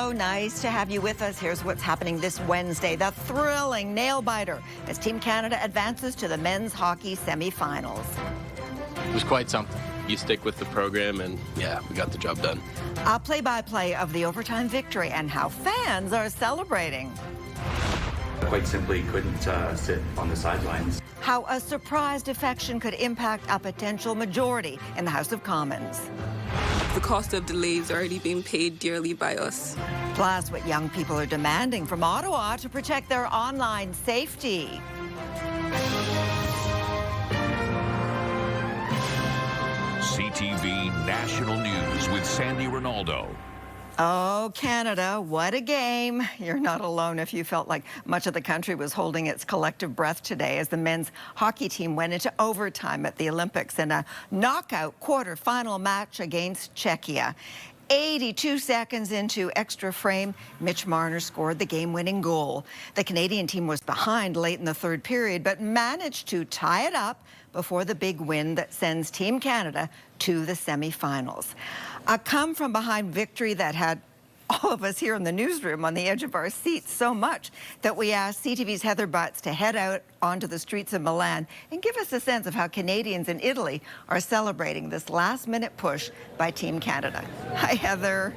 So nice to have you with us. Here's what's happening this Wednesday. The thrilling nail-biter as Team Canada advances to the men's hockey semifinals. It was quite something. You stick with the program, and yeah, we got the job done. A play-by-play of the overtime victory and how fans are celebrating. Quite simply couldn't sit on the sidelines. How a surprise defection could impact a potential majority in the House of Commons. The cost of delays already being paid dearly by us. Plus, what young people are demanding from Ottawa to protect their online safety. CTV National News with Sandy Ronaldo. Oh, Canada, what a game. You're not alone if you felt like much of the country was holding its collective breath today as the men's hockey team went into overtime at the Olympics in a knockout quarterfinal match against Czechia. 82 seconds into extra frame, Mitch Marner scored the game-winning goal. The Canadian team was behind late in the third period, but managed to tie it up before the big win that sends Team Canada to the semifinals. A come-from-behind victory that had all of us here in the newsroom on the edge of our seats so much that we asked CTV's Heather Butts to head out onto the streets of Milan and give us a sense of how Canadians in Italy are celebrating this last-minute push by Team Canada. Hi, Heather.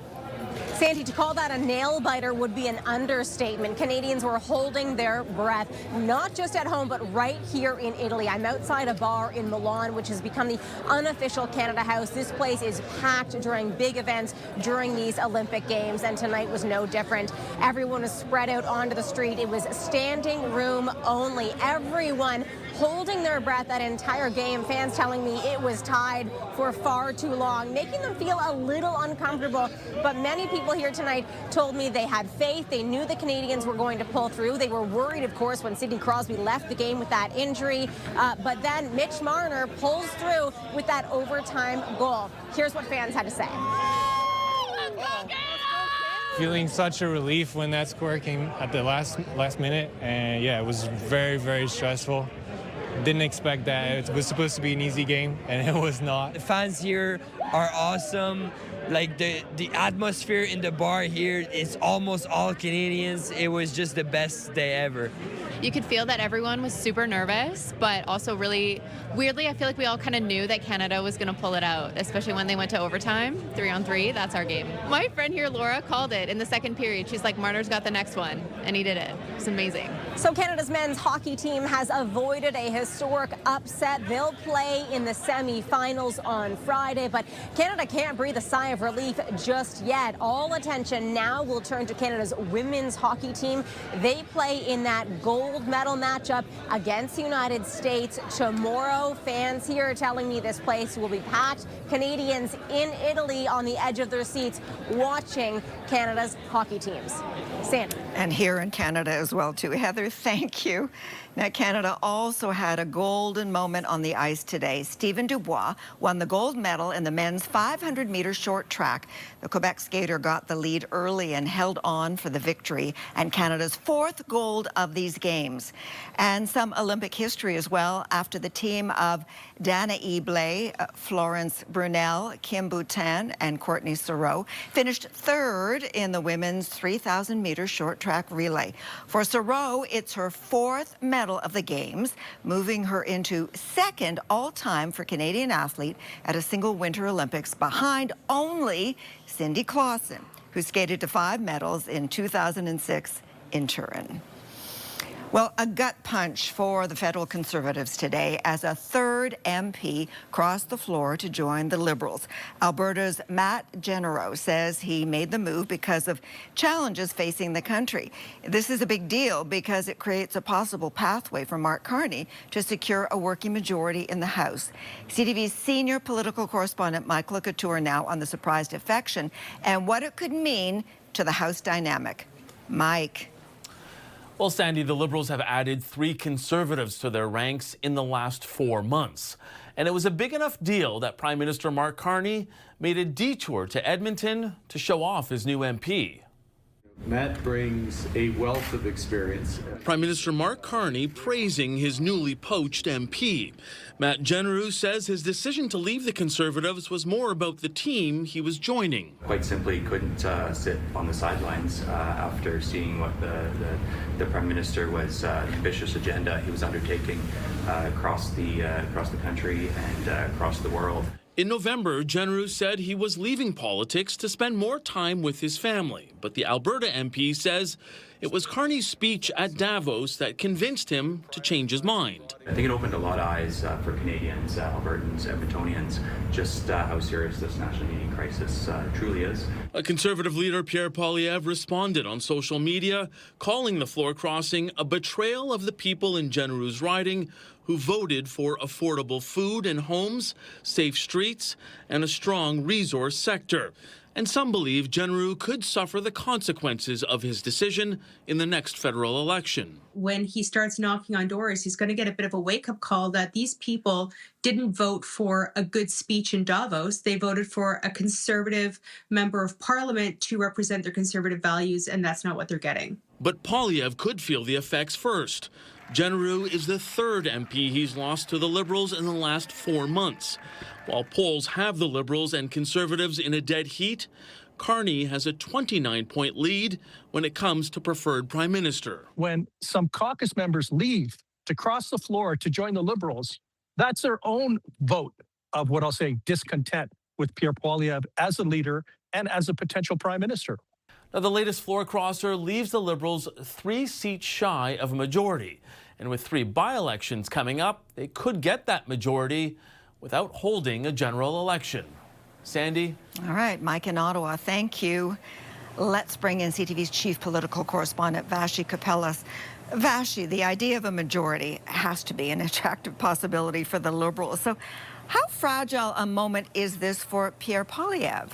Sandy, to call that a nail-biter would be an understatement. Canadians were holding their breath, not just at home, but right here in Italy. I'm outside a bar in Milan, which has become the unofficial Canada House. This place is packed during big events during these Olympic Games, and tonight was no different. Everyone was spread out onto the street. It was standing room only. Everyone holding their breath that entire game. Fans telling me it was tied for far too long, making them feel a little uncomfortable. But many people here tonight told me they had faith. They knew the Canadians were going to pull through. They were worried, of course, when Sidney Crosby left the game with that injury. But then Mitch Marner pulls through with that overtime goal. Here's what fans had to say. Feeling such a relief when that score came at the last minute, and yeah, it was very, very stressful. Didn't expect that. It was supposed to be an easy game, and it was not. The fans here are awesome. Like the atmosphere in the bar here is almost all Canadians. It was just the best day ever. You could feel that everyone was super nervous, but also really weirdly, I feel like we all kind of knew that Canada was going to pull it out, especially when they went to overtime, 3-on-3. That's our game. My friend here, Laura, called it in the second period. She's like, Marner's got the next one, and he did it. It's amazing. So Canada's men's hockey team has avoided a historic upset. They'll play in the semi-finals on Friday, but Canada can't breathe a sigh of relief just yet. All attention now will turn to Canada's women's hockey team. They play in that gold medal matchup against the United States tomorrow. Fans here are telling me this place will be packed. Canadians in Italy on the edge of their seats watching Canada's hockey teams. Sandy. And here in Canada as well, too. Heather, thank you. Now, Canada also had a golden moment on the ice today. Stephen Dubois won the gold medal in the men's 500-meter short track. The Quebec skater got the lead early and held on for the victory, and Canada's fourth gold of these games. And some Olympic history as well after the team of Dana Eblay, Florence Brunel, Kim Boutin, and Courtney Saroux finished third in the women's 3,000-meter short track relay. For Saroux, it's her fourth medal of the Games, moving her into second all-time for Canadian athlete at a single Winter Olympics, behind only Cindy Clausen, who skated to 5 medals in 2006 in Turin. Well, a gut punch for the federal Conservatives today as a third MP crossed the floor to join the Liberals. Alberta's Matt Jeneroux says he made the move because of challenges facing the country. This is a big deal because it creates a possible pathway for Mark Carney to secure a working majority in the House. CTV's senior political correspondent Mike Couture now on the surprise defection and what it could mean to the House dynamic. Mike. Well, Sandy, the Liberals have added 3 Conservatives to their ranks in the last 4 months. And it was a big enough deal that Prime Minister Mark Carney made a detour to Edmonton to show off his new MP. Matt brings a wealth of experience. Prime Minister Mark Carney praising his newly poached MP. Matt Jeneroux says his decision to leave the Conservatives was more about the team he was joining. Quite simply couldn't sit on the sidelines after seeing what the Prime Minister was, the ambitious agenda he was undertaking across the country and across the world. In November, Jeneroux said he was leaving politics to spend more time with his family. But the Alberta MP says it was Carney's speech at Davos that convinced him to change his mind. I think it opened a lot of eyes for Canadians, Albertans, Edmontonians, just how serious this national unity crisis truly is. A Conservative leader, Pierre Poilievre, responded on social media, calling the floor crossing a betrayal of the people in Jeneroux's riding who voted for affordable food and homes, safe streets, and a strong resource sector. And some believe Jeneroux could suffer the consequences of his decision in the next federal election. When he starts knocking on doors, he's going to get a bit of a wake-up call that these people didn't vote for a good speech in Davos. They voted for a Conservative member of Parliament to represent their Conservative values, and that's not what they're getting. But Poilievre could feel the effects first. Jeneroux is the third MP he's lost to the Liberals in the last 4 months. While polls have the Liberals and Conservatives in a dead heat, Carney has a 29-point lead when it comes to preferred Prime Minister. When some caucus members leave to cross the floor to join the Liberals, that's their own vote of what I'll say discontent with Pierre Poilievre as a leader and as a potential Prime Minister. Now, the latest floor crosser leaves the Liberals 3 seats shy of a majority. And with 3 by-elections coming up, they could get that majority without holding a general election. Sandy? All right, Mike in Ottawa, thank you. Let's bring in CTV's chief political correspondent, Vashi Kapelas. Vashi, the idea of a majority has to be an attractive possibility for the Liberals. So how fragile a moment is this for Pierre Poilievre?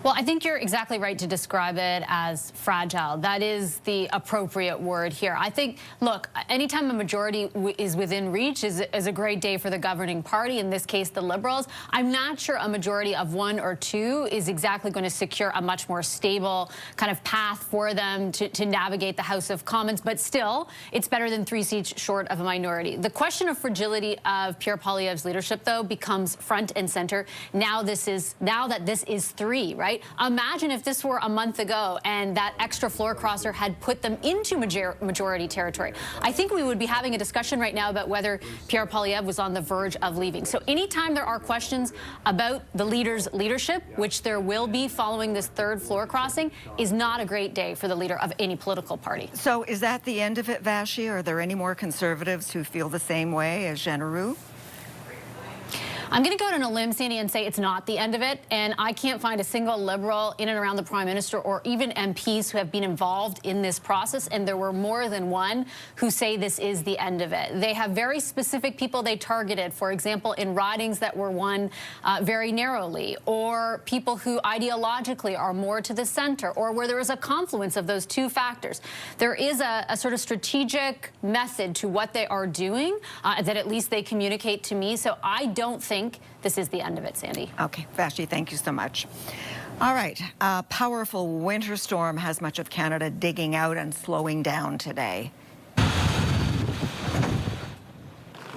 Well, I think you're exactly right to describe it as fragile. That is the appropriate word here. I think, look, anytime a majority is within reach is a great day for the governing party, in this case, the Liberals. I'm not sure a majority of 1 or 2 is exactly going to secure a much more stable kind of path for them to navigate the House of Commons, but still, it's better than 3 seats short of a minority. The question of fragility of Pierre Poilievre's leadership, though, becomes front and center now that this is 3, right? Imagine if this were a month ago and that extra floor crosser had put them into majority territory. I think we would be having a discussion right now about whether Pierre Poilievre was on the verge of leaving. So anytime there are questions about the leader's leadership, which there will be following this 3rd floor crossing, is not a great day for the leader of any political party. So is that the end of it, Vashi? Are there any more Conservatives who feel the same way as Jeneroux? I'm going to go out on a limb, Sandy, and say it's not the end of it. And I can't find a single Liberal in and around the Prime Minister or even MPs who have been involved in this process. And there were more than one who say this is the end of it. They have very specific people they targeted, for example, in ridings that were won very narrowly, or people who ideologically are more to the center, or where there is a confluence of those 2 factors. There is a sort of strategic method to what they are doing that at least they communicate to me. So I don't think this is the end of it, Sandy. Okay, Vashi, thank you so much. All right, a powerful winter storm has much of Canada digging out and slowing down today.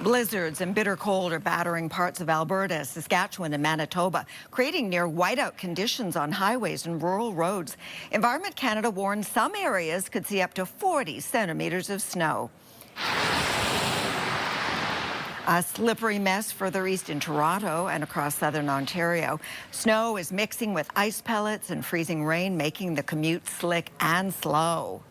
Blizzards and bitter cold are battering parts of Alberta, Saskatchewan and Manitoba, creating near whiteout conditions on highways and rural roads. Environment Canada warns some areas could see up to 40 centimeters of snow. A slippery mess further east in Toronto and across southern Ontario. Snow is mixing with ice pellets and freezing rain, making the commute slick and slow.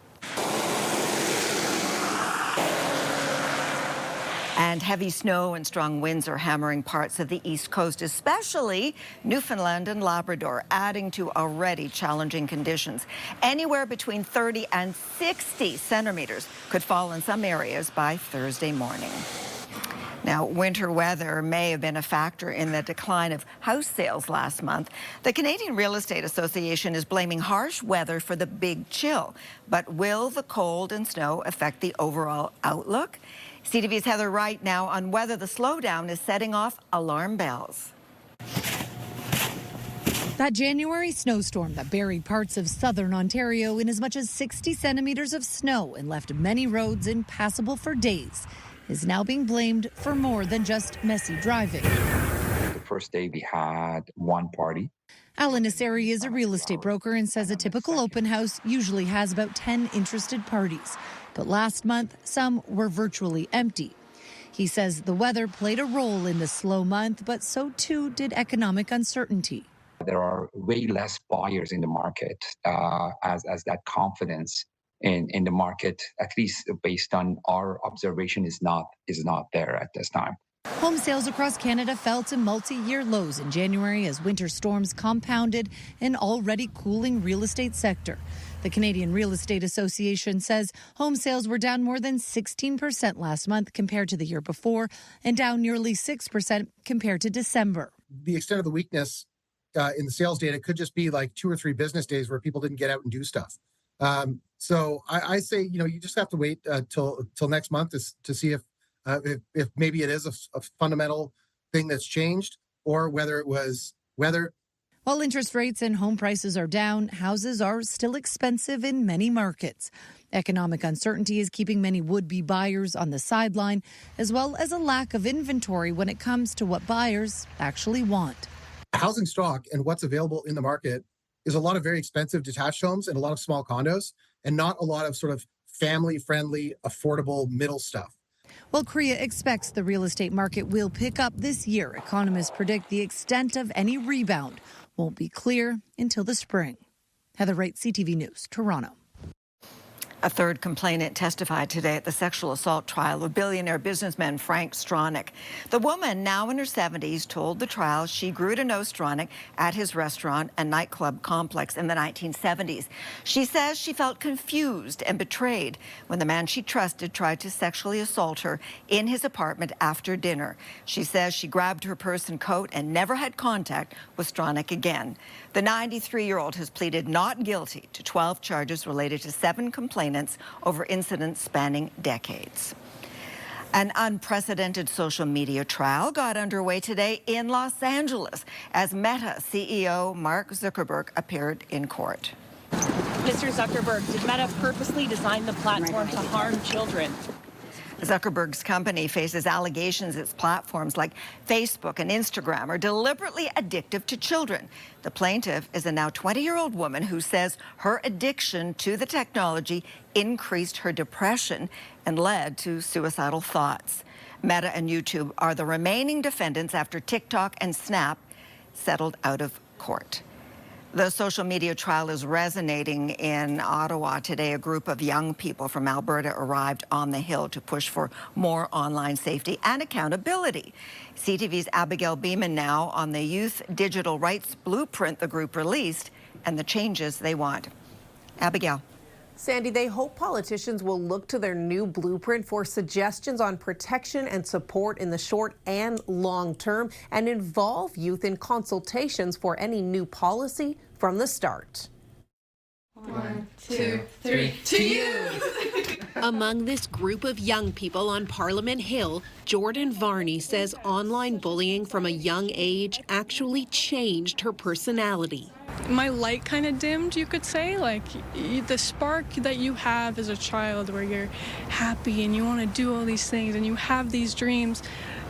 And heavy snow and strong winds are hammering parts of the East Coast, especially Newfoundland and Labrador, adding to already challenging conditions. Anywhere between 30 and 60 centimeters could fall in some areas by Thursday morning. Now, winter weather may have been a factor in the decline of house sales last month. The Canadian Real Estate Association is blaming harsh weather for the big chill. But will the cold and snow affect the overall outlook? CTV's Heather Wright now on whether the slowdown is setting off alarm bells. That January snowstorm that buried parts of southern Ontario in as much as 60 centimeters of snow and left many roads impassable for days is now being blamed for more than just messy driving. The first day we had one party. Alan Nasseri is a real estate broker and says a typical open house usually has about 10 interested parties. But last month, some were virtually empty. He says the weather played a role in the slow month, but so too did economic uncertainty. There are way less buyers in the market as that confidence in the market, at least based on our observation, is not there at this time. Home sales across Canada fell to multi-year lows in January as winter storms compounded an already cooling real estate sector. The Canadian Real Estate Association says home sales were down more than 16% last month compared to the year before and down nearly 6% compared to December. The extent of the weakness in the sales data could just be like 2 or 3 business days where people didn't get out and do stuff. So I say, you just have to wait till next month to see if maybe it is a fundamental thing that's changed or whether it was weather. While interest rates and home prices are down, houses are still expensive in many markets. Economic uncertainty is keeping many would-be buyers on the sideline, as well as a lack of inventory when it comes to what buyers actually want. Housing stock and what's available in the market is a lot of very expensive detached homes and a lot of small condos and not a lot of sort of family-friendly, affordable middle stuff. While CREA expects the real estate market will pick up this year, economists predict the extent of any rebound won't be clear until the spring. Heather Wright, CTV News, Toronto. A third complainant testified today at the sexual assault trial of billionaire businessman Frank Stronach. The woman, now in her 70s, told the trial she grew to know Stronach at his restaurant and nightclub complex in the 1970s. She says she felt confused and betrayed when the man she trusted tried to sexually assault her in his apartment after dinner. She says she grabbed her purse and coat and never had contact with Stronach again. The 93-year-old has pleaded not guilty to 12 charges related to 7 complainants over incidents spanning decades. An unprecedented social media trial got underway today in Los Angeles as Meta CEO Mark Zuckerberg appeared in court. Mr. Zuckerberg, did Meta purposely design the platform to harm children? Zuckerberg's company faces allegations its platforms like Facebook and Instagram are deliberately addictive to children. The plaintiff is a now 20-year-old woman who says her addiction to the technology increased her depression and led to suicidal thoughts. Meta and YouTube are the remaining defendants after TikTok and Snap settled out of court. The social media trial is resonating in Ottawa today. A group of young people from Alberta arrived on the Hill to push for more online safety and accountability. CTV's Abigail Beeman now on the Youth Digital Rights Blueprint the group released and the changes they want. Abigail. Sandy, they hope politicians will look to their new blueprint for suggestions on protection and support in the short and long term and involve youth in consultations for any new policy from the start. 1, 2, 3, to you! Among this group of young people on Parliament Hill, Jordan Varney says online bullying from a young age actually changed her personality. My light kind of dimmed, you could say. Like the spark that you have as a child where you're happy and you want to do all these things and you have these dreams,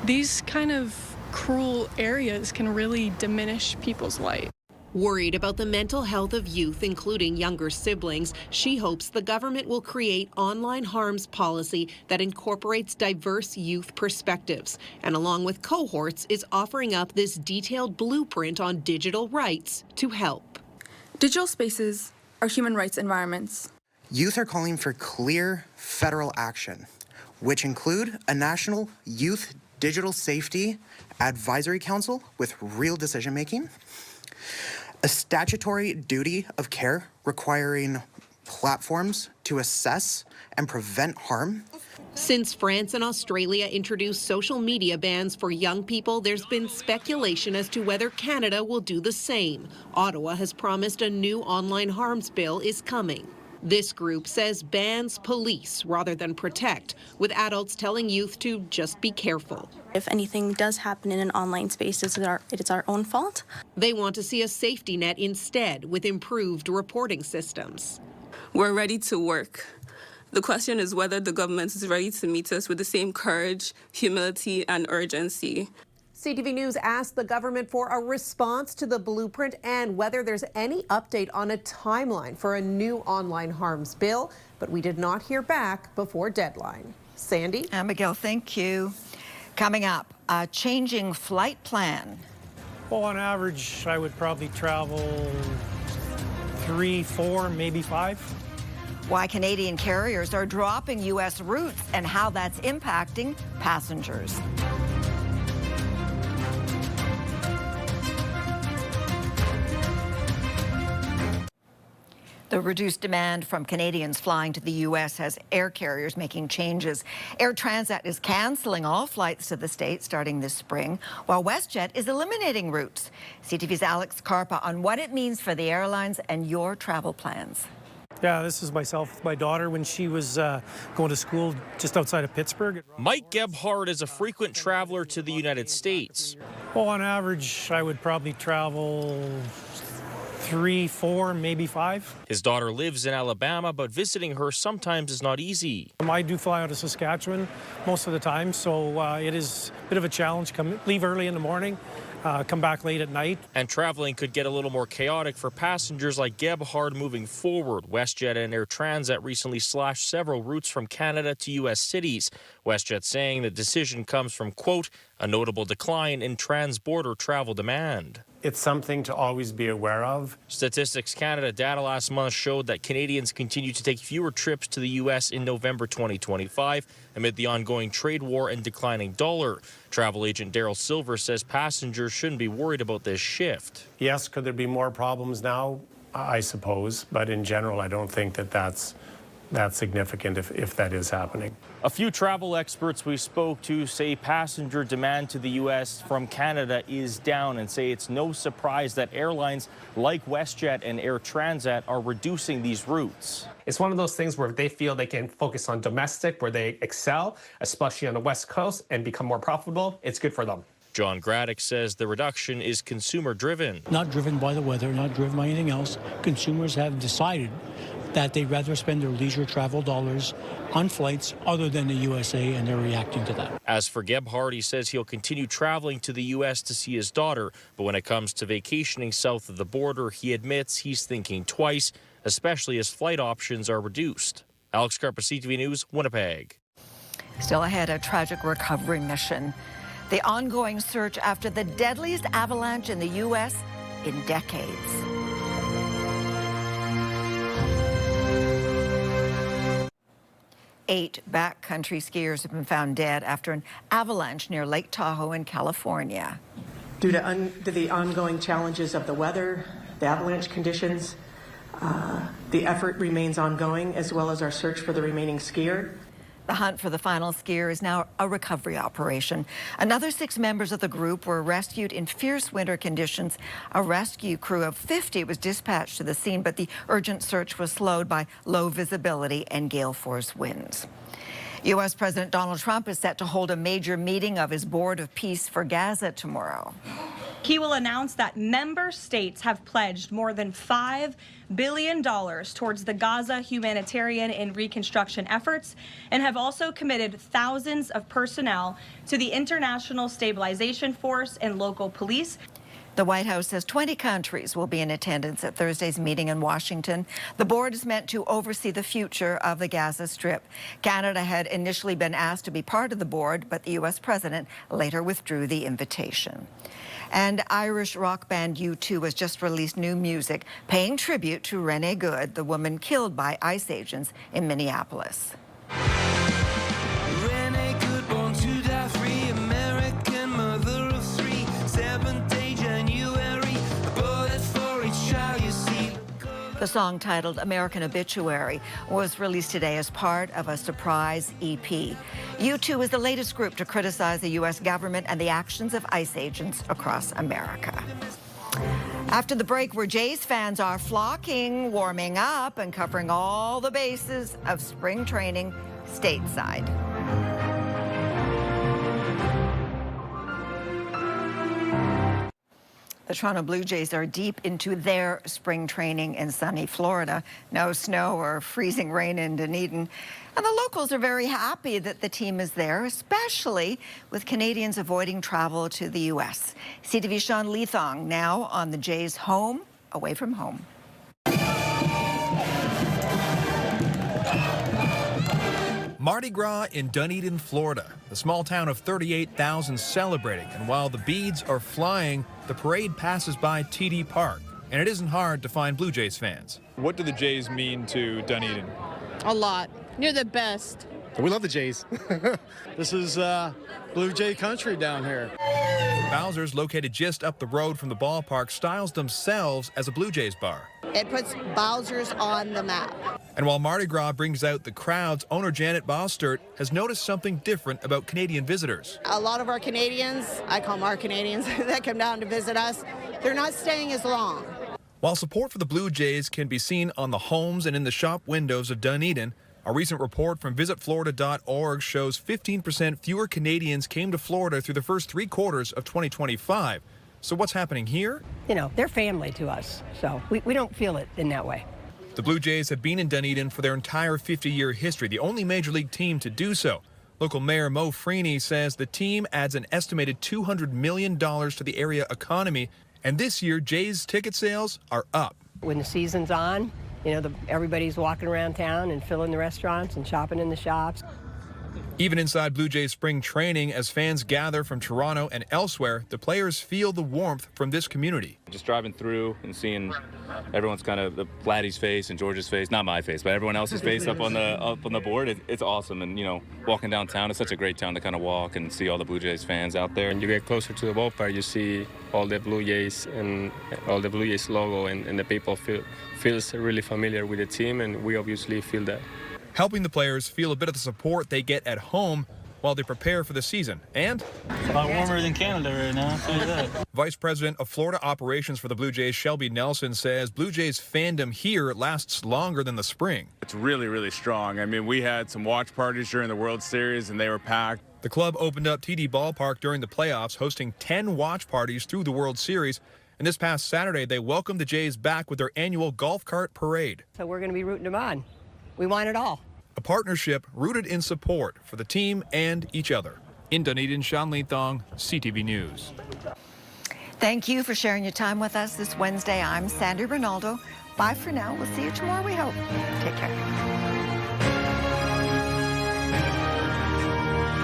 these kind of cruel areas can really diminish people's light. Worried about the mental health of youth, including younger siblings, she hopes the government will create online harms policy that incorporates diverse youth perspectives, and along with cohorts is offering up this detailed blueprint on digital rights to help. Digital spaces are human rights environments. Youth are calling for clear federal action, which include a national youth digital safety advisory council with real decision-making, a statutory duty of care requiring platforms to assess and prevent harm. Since France and Australia introduced social media bans for young people, there's been speculation as to whether Canada will do the same. Ottawa has promised a new online harms bill is coming. This group says bans police rather than protect, with adults telling youth to just be careful. If anything does happen in an online space, it is our own fault. They want to see a safety net instead, with improved reporting systems. We're ready to work. The question is whether the government is ready to meet us with the same courage, humility, and urgency. CTV News asked the government for a response to the blueprint and whether there's any update on a timeline for a new online harms bill, but we did not hear back before deadline. Sandy? Abigail, thank you. Coming up, a changing flight plan. Well, on average, I would probably travel 3, 4, maybe 5. Why Canadian carriers are dropping U.S. routes and how that's impacting passengers. The reduced demand from Canadians flying to the U.S. has air carriers making changes. Air Transat is canceling all flights to the States starting this spring, while WestJet is eliminating routes. CTV's Alex Carpa on what it means for the airlines and your travel plans. Yeah, this is myself with my daughter when she was going to school just outside of Pittsburgh. Mike Gebhardt is a frequent traveler to the United States. Well, on average, I would probably travel 3, 4, maybe 5. His daughter lives in Alabama, but visiting her sometimes is not easy. I do fly out of Saskatchewan most of the time, so it is a bit of a challenge. Leave early in the morning, come back late at night. And traveling could get a little more chaotic for passengers like Gebhardt moving forward. WestJet and Air Transat recently slashed several routes from Canada to U.S. cities. WestJet saying the decision comes from, quote, a notable decline in trans-border travel demand. It's something to always be aware of. Statistics Canada data last month showed that Canadians continue to take fewer trips to the U.S. in November 2025 amid the ongoing trade war and declining dollar. Travel agent Daryl Silver says passengers shouldn't be worried about this shift. Yes, could there be more problems now? I suppose, but in general, I don't think that that's significant if that is happening. A few travel experts we spoke to say passenger demand to the U.S. from Canada is down and say it's no surprise that airlines like WestJet and Air Transat are reducing these routes. It's one of those things where they feel they can focus on domestic, where they excel, especially on the West Coast, and become more profitable. It's good for them. John Graddick says the reduction is consumer-driven. Not driven by the weather, not driven by anything else. Consumers have decided that they'd rather spend their leisure travel dollars on flights other than the USA, and they're reacting to that. As for Gebhardt, he says he'll continue traveling to the U.S. to see his daughter, but when it comes to vacationing south of the border, he admits he's thinking twice, especially as flight options are reduced. Alex Carpa, CTV News, Winnipeg. Still ahead, a tragic recovery mission. The ongoing search after the deadliest avalanche in the U.S. in decades. Eight backcountry skiers have been found dead after an avalanche near Lake Tahoe in California. Due to the ongoing challenges of the weather, the avalanche conditions, the effort remains ongoing, as well as our search for the remaining skier. The hunt for the final skier is now a recovery operation. Another 6 members of the group were rescued in fierce winter conditions. A rescue crew of 50 was dispatched to the scene, but the urgent search was slowed by low visibility and gale force winds. U.S. President Donald Trump is set to hold a major meeting of his Board of Peace for Gaza tomorrow. He will announce that member states have pledged more than $5 billion towards the Gaza humanitarian and reconstruction efforts, and have also committed thousands of personnel to the International Stabilization Force and local police. The White House says 20 countries will be in attendance at Thursday's meeting in Washington. The board is meant to oversee the future of the Gaza Strip. Canada had initially been asked to be part of the board, but the U.S. president later withdrew the invitation. And Irish rock band U2 has just released new music paying tribute to Renee Good, the woman killed by ICE agents in Minneapolis. Renee Good, born to die free, American mother of 3, 7th day January, a bullet for each child you see. The song, titled American Obituary, was released today as part of a surprise EP. U2 is the latest group to criticize the U.S. government and the actions of ICE agents across America. After the break, where Jays fans are flocking, warming up, and covering all the bases of spring training stateside. The Toronto Blue Jays are deep into their spring training in sunny Florida. No snow or freezing rain in Dunedin. And the locals are very happy that the team is there, especially with Canadians avoiding travel to the U.S. CTV's Sean Leathong now on the Jays' home, away from home. Mardi Gras in Dunedin, Florida. The small town of 38,000 celebrating, and while the beads are flying, the parade passes by TD Park, and it isn't hard to find Blue Jays fans. What do the Jays mean to Dunedin? A lot. You're the best. We love the Jays. This is Blue Jay country down here. Bowser's, located just up the road from the ballpark, styles themselves as a Blue Jays bar. It puts Bowser's on the map. And while Mardi Gras brings out the crowds, owner Janet Bostert has noticed something different about Canadian visitors. A lot of our Canadians, I call them our Canadians, that come down to visit us, they're not staying as long. While support for the Blue Jays can be seen on the homes and in the shop windows of Dunedin, a recent report from visitflorida.org shows 15% fewer Canadians came to Florida through the first 3 quarters of 2025. So what's happening here? You know, they're family to us, so we don't feel it in that way. The Blue Jays have been in Dunedin for their entire 50-year history, the only major league team to do so. Local Mayor Mo Freeney says the team adds an estimated $200 million to the area economy, and this year Jays ticket sales are up. When the season's on, you know, everybody's walking around town and filling the restaurants and shopping in the shops. Even inside Blue Jays spring training, as fans gather from Toronto and elsewhere, the players feel the warmth from this community. Just driving through and seeing everyone's kind of the Vladdy's face and George's face, not my face, but everyone else's face up on the board. It's awesome. And, you know, walking downtown, it's such a great town to kind of walk and see all the Blue Jays fans out there. When you get closer to the ballpark, you see all the Blue Jays and all the Blue Jays logo, and the people feels really familiar with the team, and we obviously feel that. Helping the players feel a bit of the support they get at home while they prepare for the season. And it's a lot warmer than Canada right now, I'll tell you that. Vice President of Florida Operations for the Blue Jays, Shelby Nelson, says Blue Jays fandom here lasts longer than the spring. It's really, really strong. I mean, we had some watch parties during the World Series, and they were packed. The club opened up TD Ballpark during the playoffs, hosting 10 watch parties through the World Series. And this past Saturday, they welcomed the Jays back with their annual golf cart parade. So we're going to be rooting them on. We want it all. A partnership rooted in support for the team and each other. In Dunedin, Sean Leathong, CTV News. Thank you for sharing your time with us this Wednesday. I'm Sandy Ronaldo. Bye for now. We'll see you tomorrow, we hope. Take care.